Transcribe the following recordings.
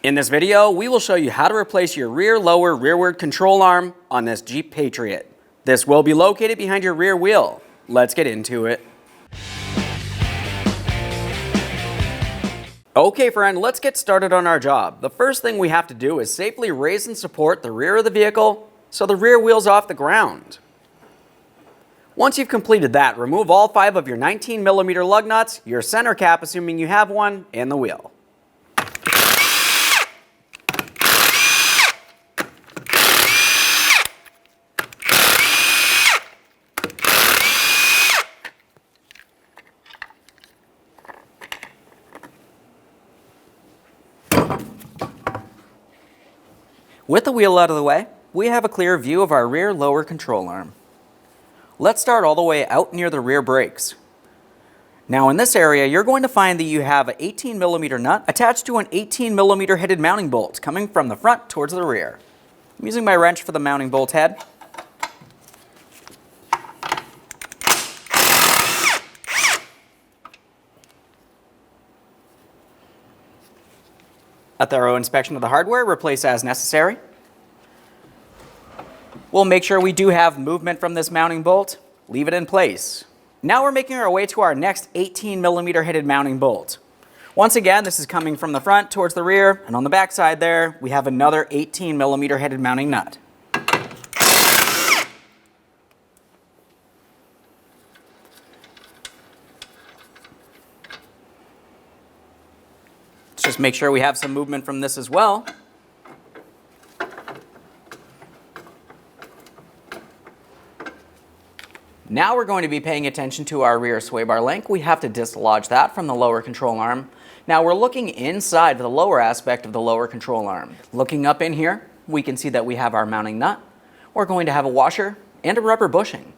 In this video, we will show you how to replace your rear lower rearward control arm on this Jeep Patriot. This will be located behind your rear wheel. Let's get into it. Okay friend, let's get started on our job. The first thing we have to do is safely raise and support the rear of the vehicle so the rear wheel's off the ground. Once you've completed that, remove all 5 of your 19mm lug nuts, your center cap assuming you have one, and the wheel. With the wheel out of the way, we have a clear view of our rear lower control arm. Let's start all the way out near the rear brakes. Now in this area, you're going to find that you have an 18mm nut attached to an 18mm headed mounting bolt coming from the front towards the rear. I'm using my wrench for the mounting bolt head. A thorough inspection of the hardware, replace as necessary. We'll make sure we do have movement from this mounting bolt, leave it in place. Now we're making our way to our next 18mm headed mounting bolt. Once again, this is coming from the front towards the rear, and on the back side there, we have another 18mm headed mounting nut. Just make sure we have some movement from this as well. Now we're going to be paying attention to our rear sway bar link. We have to dislodge that from the lower control arm. Now we're looking inside the lower aspect of the lower control arm. Looking up in here, we can see that we have our mounting nut. We're going to have a washer and a rubber bushing.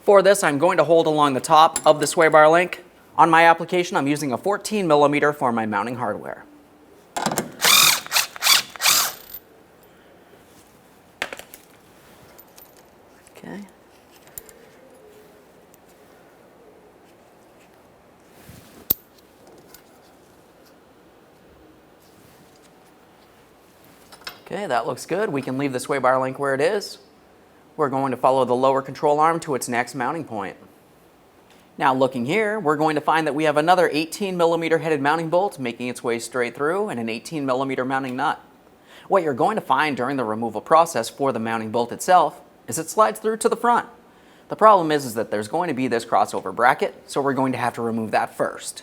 For this, I'm going to hold along the top of the sway bar link. On my application, I'm using a 14mm for my mounting hardware. Okay. Okay, that looks good. We can leave the sway bar link where it is. We're going to follow the lower control arm to its next mounting point. Now looking here, we're going to find that we have another 18mm headed mounting bolt making its way straight through and an 18mm mounting nut. What you're going to find during the removal process for the mounting bolt itself is it slides through to the front. The problem is that there's going to be this crossover bracket, so we're going to have to remove that first.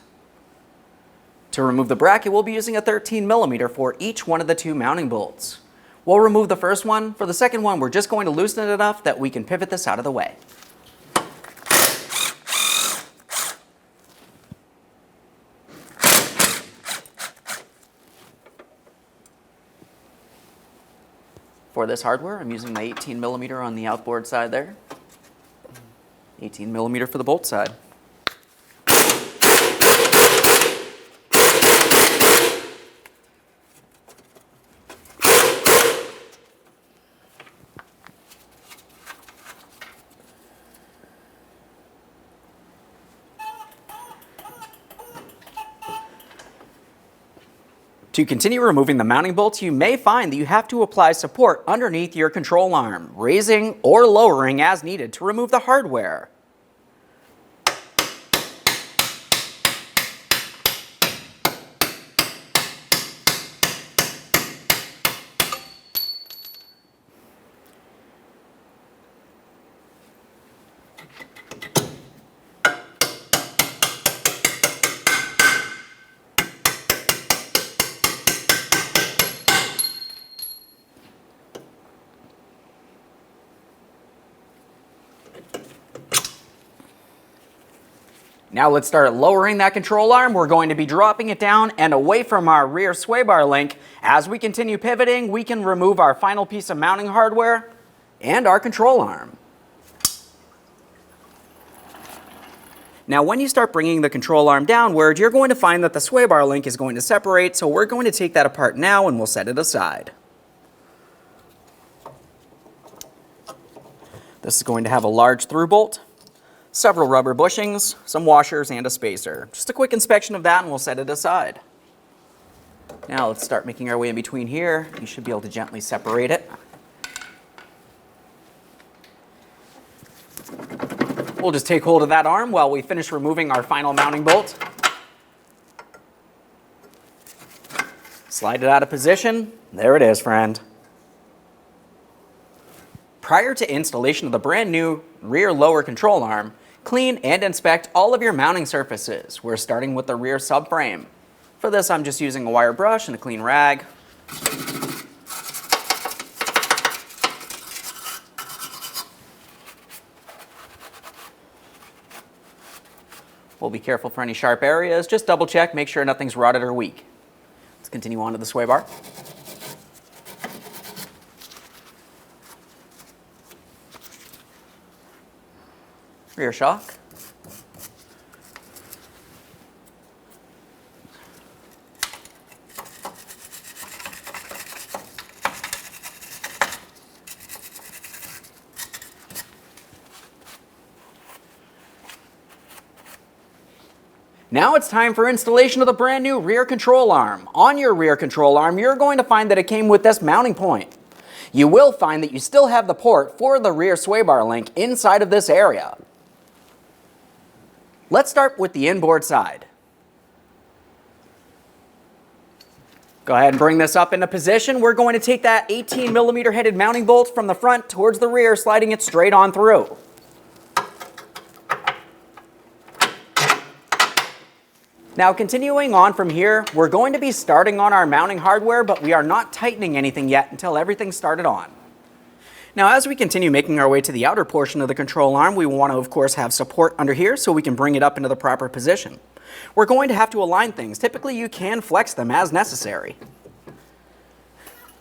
To remove the bracket, we'll be using a 13mm for each one of the 2 mounting bolts. We'll remove the first one. For the second one, we're just going to loosen it enough that we can pivot this out of the way. For this hardware, I'm using my 18mm on the outboard side there. 18mm for the bolt side. To continue removing the mounting bolts, you may find that you have to apply support underneath your control arm, raising or lowering as needed to remove the hardware. Now let's start lowering that control arm. We're going to be dropping it down and away from our rear sway bar link. As we continue pivoting, we can remove our final piece of mounting hardware and our control arm. Now when you start bringing the control arm downward, you're going to find that the sway bar link is going to separate, so we're going to take that apart now and we'll set it aside. This is going to have a large through bolt, several rubber bushings, some washers, and a spacer. Just a quick inspection of that and we'll set it aside. Now let's start making our way in between here. You should be able to gently separate it. We'll just take hold of that arm while we finish removing our final mounting bolt. Slide it out of position. There it is, friend. Prior to installation of the brand new rear lower control arm, clean and inspect all of your mounting surfaces. We're starting with the rear subframe. For this, I'm just using a wire brush and a clean rag. We'll be careful for any sharp areas. Just double check, make sure nothing's rotted or weak. Let's continue on to the sway bar. Rear shock. Now it's time for installation of the brand new rear control arm. On your rear control arm, you're going to find that it came with this mounting point. You will find that you still have the port for the rear sway bar link inside of this area. Let's start with the inboard side. Go ahead and bring this up into position. We're going to take that 18mm headed mounting bolt from the front towards the rear, sliding it straight on through. Now continuing on from here, we're going to be starting on our mounting hardware, but we are not tightening anything yet until everything's started on. Now as we continue making our way to the outer portion of the control arm, we want to of course have support under here so we can bring it up into the proper position. We're going to have to align things. Typically you can flex them as necessary.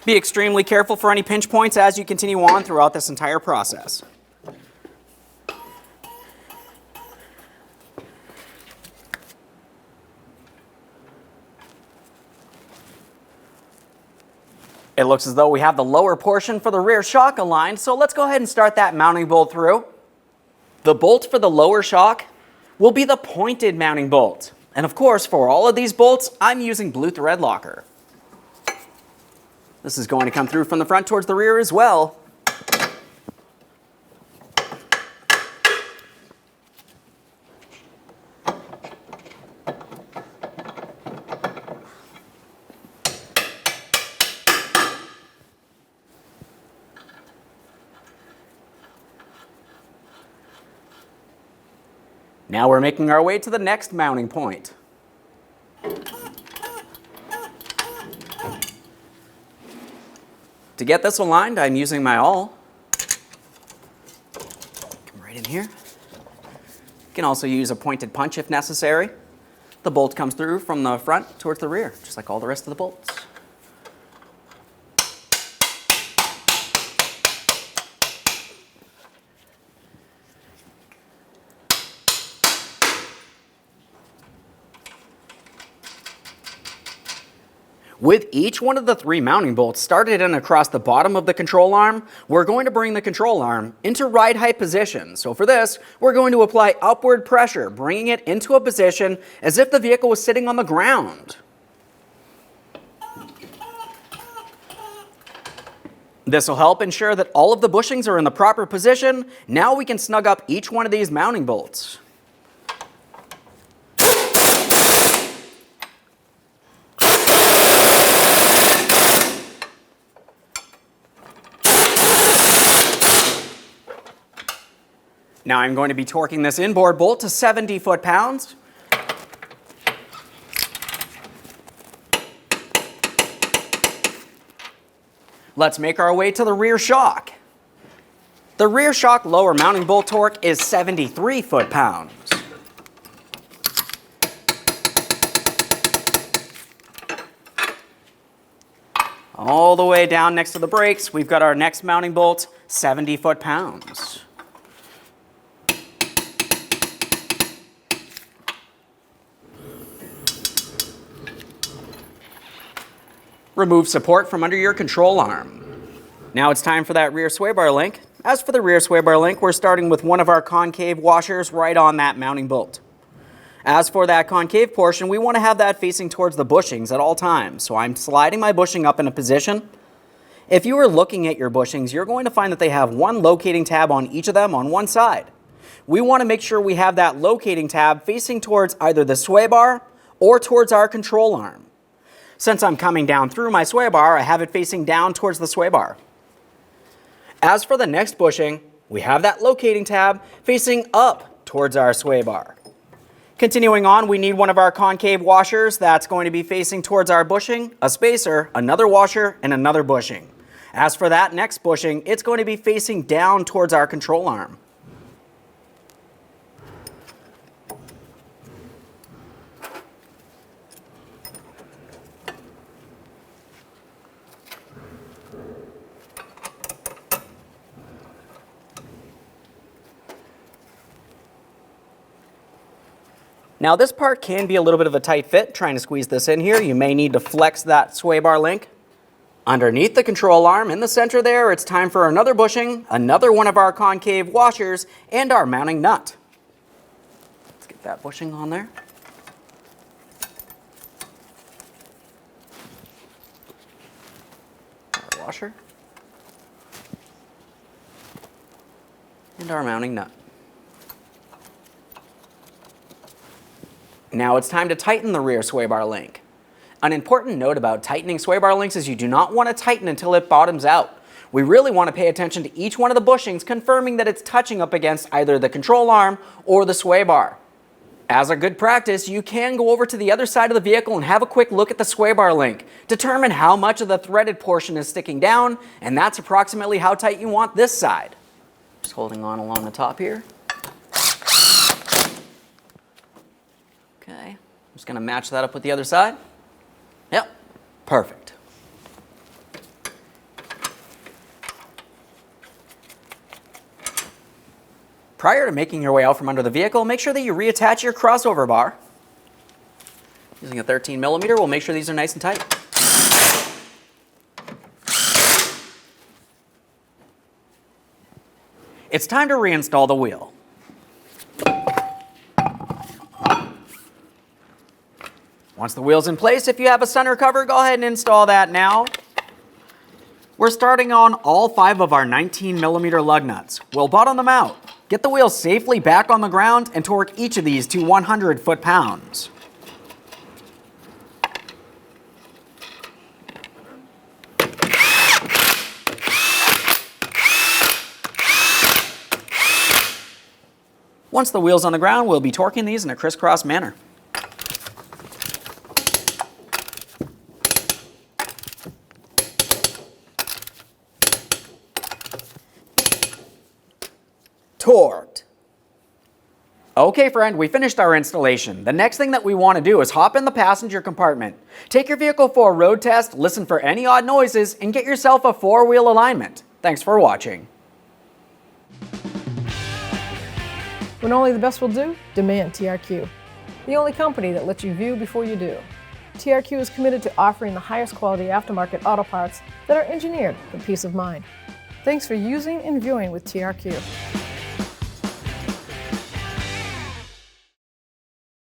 Be extremely careful for any pinch points as you continue on throughout this entire process. It looks as though we have the lower portion for the rear shock aligned, so let's go ahead and start that mounting bolt through. The bolt for the lower shock will be the pointed mounting bolt. And of course, for all of these bolts, I'm using blue thread locker. This is going to come through from the front towards the rear as well. Now we're making our way to the next mounting point. To get this aligned, I'm using my awl. Come right in here. You can also use a pointed punch if necessary. The bolt comes through from the front towards the rear, just like all the rest of the bolts. With each one of the 3 mounting bolts started in across the bottom of the control arm, we're going to bring the control arm into ride height position. So for this, we're going to apply upward pressure, bringing it into a position as if the vehicle was sitting on the ground. This will help ensure that all of the bushings are in the proper position. Now we can snug up each one of these mounting bolts. Now I'm going to be torquing this inboard bolt to 70 foot-pounds. Let's make our way to the rear shock. The rear shock lower mounting bolt torque is 73 foot-pounds. All the way down next to the brakes, we've got our next mounting bolt, 70 foot-pounds. Remove support from under your control arm. Now it's time for that rear sway bar link. As for the rear sway bar link, we're starting with one of our concave washers right on that mounting bolt. As for that concave portion, we want to have that facing towards the bushings at all times. So I'm sliding my bushing up in a position. If you are looking at your bushings, you're going to find that they have one locating tab on each of them on one side. We want to make sure we have that locating tab facing towards either the sway bar or towards our control arm. Since I'm coming down through my sway bar, I have it facing down towards the sway bar. As for the next bushing, we have that locating tab facing up towards our sway bar. Continuing on, we need one of our concave washers that's going to be facing towards our bushing, a spacer, another washer, and another bushing. As for that next bushing, it's going to be facing down towards our control arm. Now this part can be a little bit of a tight fit, trying to squeeze this in here. You may need to flex that sway bar link. Underneath the control arm, in the center there, it's time for another bushing, another one of our concave washers, and our mounting nut. Let's get that bushing on there. Our washer. And our mounting nut. Now it's time to tighten the rear sway bar link. An important note about tightening sway bar links is you do not want to tighten until it bottoms out. We really want to pay attention to each one of the bushings, confirming that it's touching up against either the control arm or the sway bar. As a good practice, you can go over to the other side of the vehicle and have a quick look at the sway bar link. Determine how much of the threaded portion is sticking down, and that's approximately how tight you want this side. Just holding on along the top here. Okay, I'm just going to match that up with the other side. Yep, perfect. Prior to making your way out from under the vehicle, make sure that you reattach your crossover bar. Using a 13mm, we'll make sure these are nice and tight. It's time to reinstall the wheel. Once the wheel's in place, if you have a center cover, go ahead and install that now. We're starting on all 5 of our 19mm lug nuts. We'll bottom them out. Get the wheel safely back on the ground and torque each of these to 100 foot-pounds. Once the wheel's on the ground, we'll be torquing these in a crisscross manner. Torqued. Okay, friend, we finished our installation. The next thing that we want to do is hop in the passenger compartment. Take your vehicle for a road test, listen for any odd noises, and get yourself a 4-wheel alignment. Thanks for watching. When only the best will do, demand TRQ. The only company that lets you view before you do. TRQ is committed to offering the highest quality aftermarket auto parts that are engineered for peace of mind. Thanks for using and viewing with TRQ.